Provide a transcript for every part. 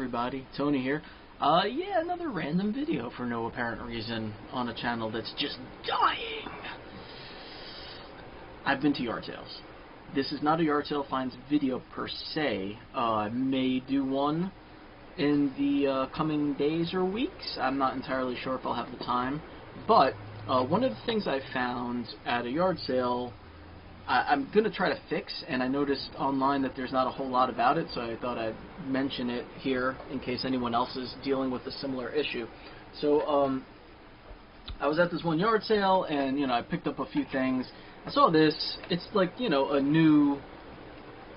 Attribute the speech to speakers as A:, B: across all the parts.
A: everybody? Tony here. Yeah, another random video for no apparent reason on a channel that's just dying. I've been to yard sales. This is not a yard sale finds video per se. I may do one in the coming days or weeks. I'm not entirely sure if I'll have the time. But one of the things I found at a yard sale I'm going to try to fix, and I noticed online that there's not a whole lot about it, so I thought I'd mention it here in case anyone else is dealing with a similar issue. So I was at this one yard sale, and I picked up a few things. I saw this. It's like a new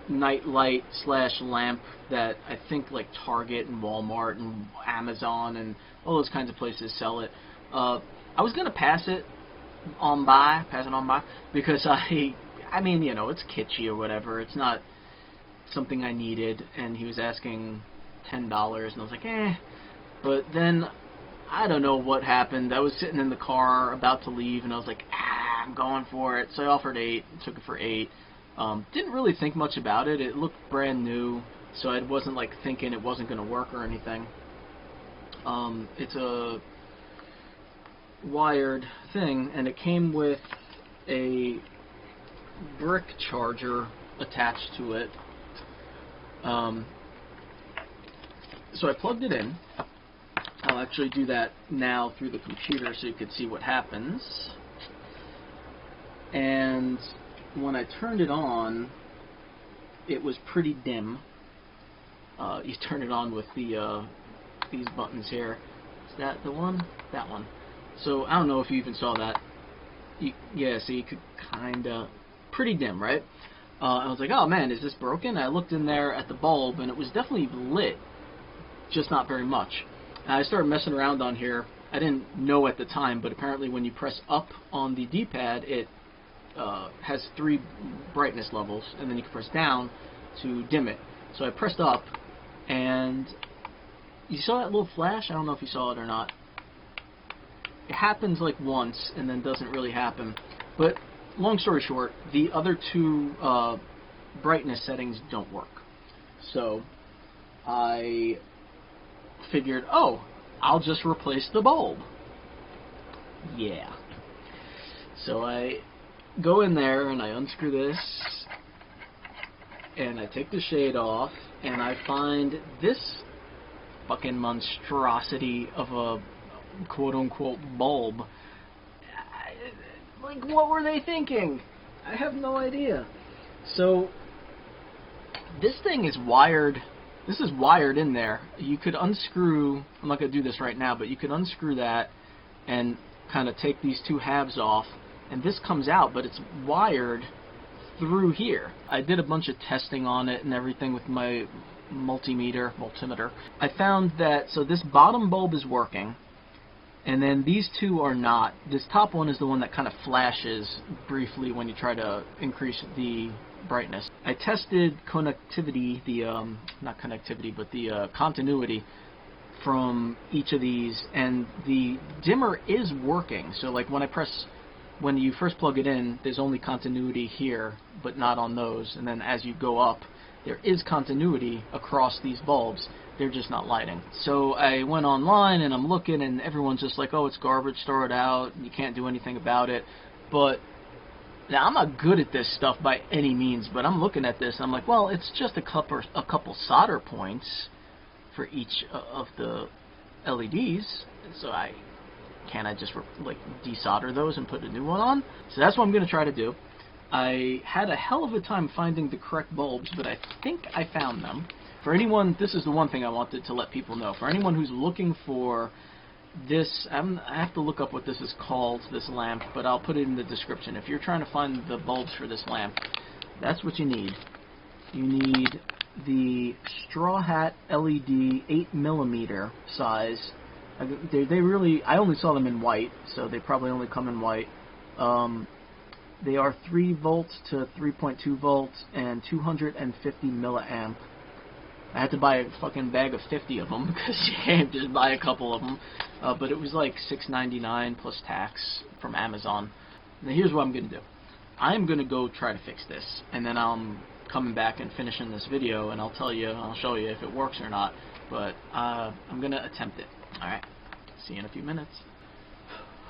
A: night light / lamp that I think like Target and Walmart and Amazon and all those kinds of places sell it. I was going to pass it on by because I mean, it's kitschy or whatever. It's not something I needed, and he was asking $10, and I was like, eh. But then, I don't know what happened. I was sitting in the car about to leave, and I was like, I'm going for it. So I offered $8, took it for $8. Didn't really think much about it. It looked brand new, so I wasn't like thinking it wasn't going to work or anything. It's a wired thing, and it came with a brick charger attached to it. So I plugged it in. I'll actually do that now through the computer so you can see what happens. And when I turned it on, it was pretty dim. You turn it on with the these buttons here. Is that the one? That one. So I don't know if you even saw that. Yeah, so you could kinda... pretty dim, right? I was like, oh man, is this broken? I looked in there at the bulb, and it was definitely lit, just not very much. And I started messing around on here. I didn't know at the time, but apparently when you press up on the D-pad, it has 3 brightness levels, and then you can press down to dim it. So I pressed up, and you saw that little flash? I don't know if you saw it or not. It happens like once, and then doesn't really happen. But long story short, the other 2 brightness settings don't work. So I figured, oh, I'll just replace the bulb. Yeah. So I go in there and I unscrew this and I take the shade off and I find this fucking monstrosity of a quote-unquote bulb. Like, what were they thinking? I have no idea. So, this thing is wired. This is wired in there. You could unscrew, I'm not going to do this right now, but you could unscrew that and kind of take these 2 halves off, and this comes out, but it's wired through here. I did a bunch of testing on it and everything with my multimeter. I found that, so this bottom bulb is working, and then these 2 are not. This top one is the one that kind of flashes briefly when you try to increase the brightness. I tested connectivity, not connectivity, but the continuity from each of these, and the dimmer is working. So like when you first plug it in, there's only continuity here, but not on those. And then as you go up, there is continuity across these bulbs. They're just not lighting. So I went online and I'm looking, and everyone's just like, oh, it's garbage, throw it out, you can't do anything about it. But now, I'm not good at this stuff by any means, but I'm looking at this and I'm like, well, it's just a couple solder points for each of the LEDs. So can't I just like desolder those and put a new one on? So that's what I'm going to try to do. I had a hell of a time finding the correct bulbs, but I think I found them. For anyone, this is the one thing I wanted to let people know. For anyone who's looking for this, I have to look up what this is called, this lamp, but I'll put it in the description. If you're trying to find the bulbs for this lamp, that's what you need. You need the Straw Hat LED 8mm size. They really, I only saw them in white, so they probably only come in white. They are 3 volts to 3.2 volts and 250 milliamp. I had to buy a fucking bag of 50 of them because you can't just buy a couple of them. But it was like $6.99 plus tax from Amazon. Now here's what I'm going to do. I'm going to go try to fix this, and then I'm coming back and finishing this video, and I'll tell you, I'll show you if it works or not. but I'm gonna attempt it. Alright, see you in a few minutes.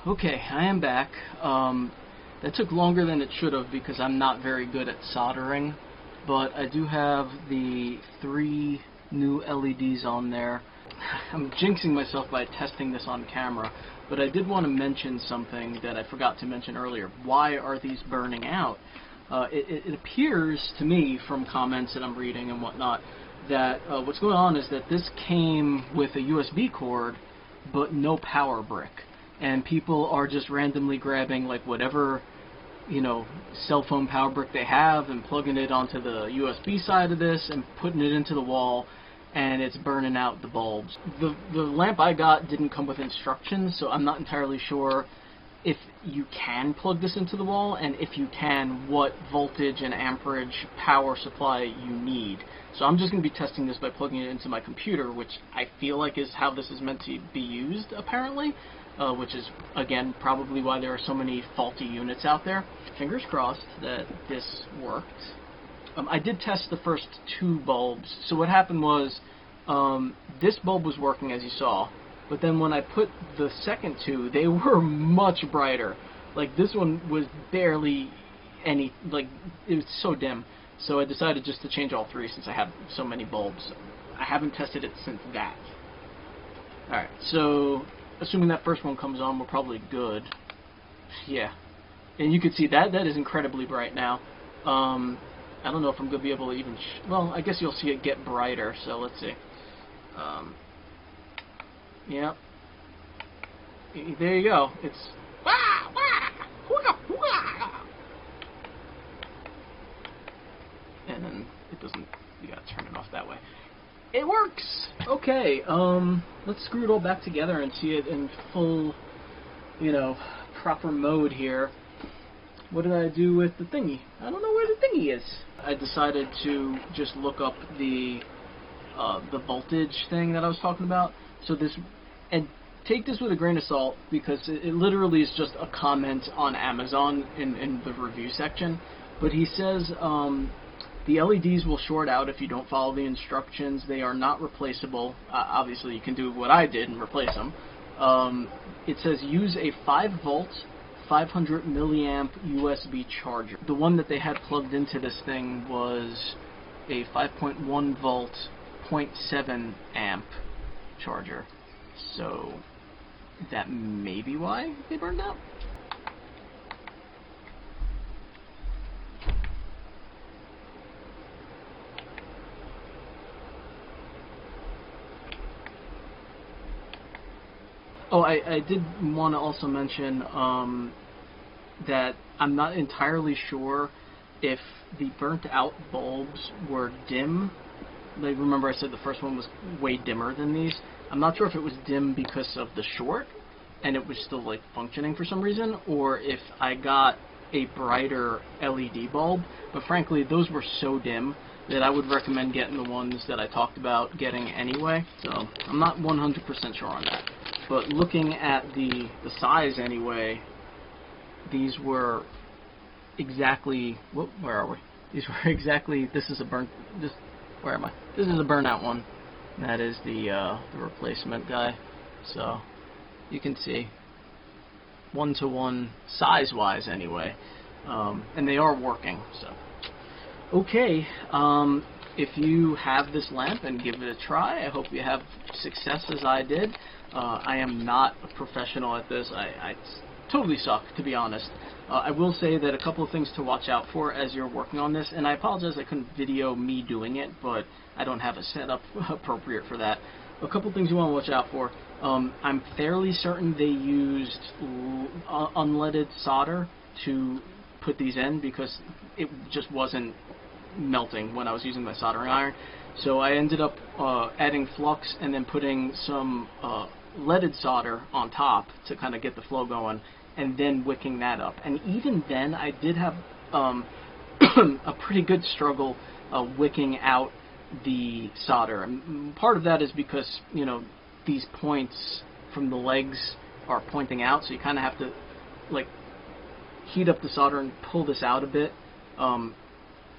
A: Okay, I am back. That took longer than it should have because I'm not very good at soldering, but I do have the 3 new LEDs on there. I'm jinxing myself by testing this on camera, but I did want to mention something that I forgot to mention earlier. Why are these burning out? It appears to me from comments that I'm reading and whatnot that what's going on is that this came with a USB cord but no power brick, and people are just randomly grabbing like whatever, you know, cell phone power brick they have and plugging it onto the USB side of this and putting it into the wall, and it's burning out the bulbs. The lamp I got didn't come with instructions, so I'm not entirely sure if you can plug this into the wall, and if you can, what voltage and amperage power supply you need. So I'm just going to be testing this by plugging it into my computer, which I feel like is how this is meant to be used, apparently, which is, again, probably why there are so many faulty units out there. Fingers crossed that this worked. I did test the first 2 bulbs. So what happened was, this bulb was working, as you saw, but then when I put the second 2, they were much brighter. Like, this one was barely any, like, it was so dim. So I decided just to change all 3 since I have so many bulbs. I haven't tested it since that. Alright, so assuming that first one comes on, we're probably good. Yeah. And you can see that is incredibly bright now. I don't know if I'm going to be able to even... well, I guess you'll see it get brighter, so let's see. Yep. There you go. It's... and then it doesn't... you gotta turn it off that way. It works! Okay, let's screw it all back together and see it in full, you know, proper mode here. What did I do with the thingy? I don't know where the thingy is. I decided to just look up the voltage thing that I was talking about. So this, and take this with a grain of salt, because it literally is just a comment on Amazon in the review section. But he says the LEDs will short out if you don't follow the instructions. They are not replaceable. Obviously, you can do what I did and replace them. It says use a 5-volt 500 milliamp USB charger. The one that they had plugged into this thing was a 5.1 volt 0.7 amp charger. So that may be why they burned out. Oh, I did want to also mention that I'm not entirely sure if the burnt out bulbs were dim. Like, remember I said the first one was way dimmer than these. I'm not sure if it was dim because of the short and it was still like functioning for some reason, or if I got a brighter LED bulb. But frankly, those were so dim that I would recommend getting the ones that I talked about getting anyway. So I'm not 100% sure on that. But looking at the size anyway, these were exactly... where are we? These were exactly... This is a where am I? This is a burnout one. That is the replacement guy. So you can see 1-to-1 size-wise anyway. And they are working. So okay. If you have this lamp and give it a try, I hope you have success as I did. I am not a professional at this. I totally suck, to be honest. I will say that a couple of things to watch out for as you're working on this, and I apologize I couldn't video me doing it, but I don't have a setup appropriate for that. A couple of things you want to watch out for. I'm fairly certain they used unleaded solder to put these in because it just wasn't melting when I was using my soldering iron. So I ended up adding flux and then putting some leaded solder on top to kind of get the flow going, and then wicking that up. And even then, I did have a pretty good struggle wicking out the solder. And part of that is because, you know, these points from the legs are pointing out, so you kind of have to like heat up the solder and pull this out a bit.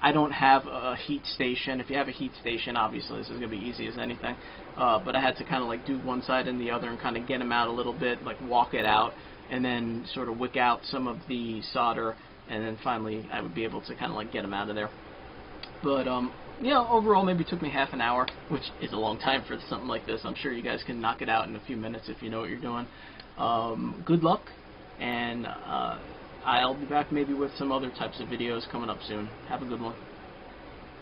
A: I don't have a heat station. If you have a heat station, obviously this is going to be easy as anything. But I had to kind of like do one side and the other and kind of get them out a little bit, like walk it out, and then sort of wick out some of the solder, and then finally I would be able to kind of like get them out of there. But you know, overall maybe it took me half an hour, which is a long time for something like this. I'm sure you guys can knock it out in a few minutes if you know what you're doing. Good luck, and I'll be back maybe with some other types of videos coming up soon. Have a good one.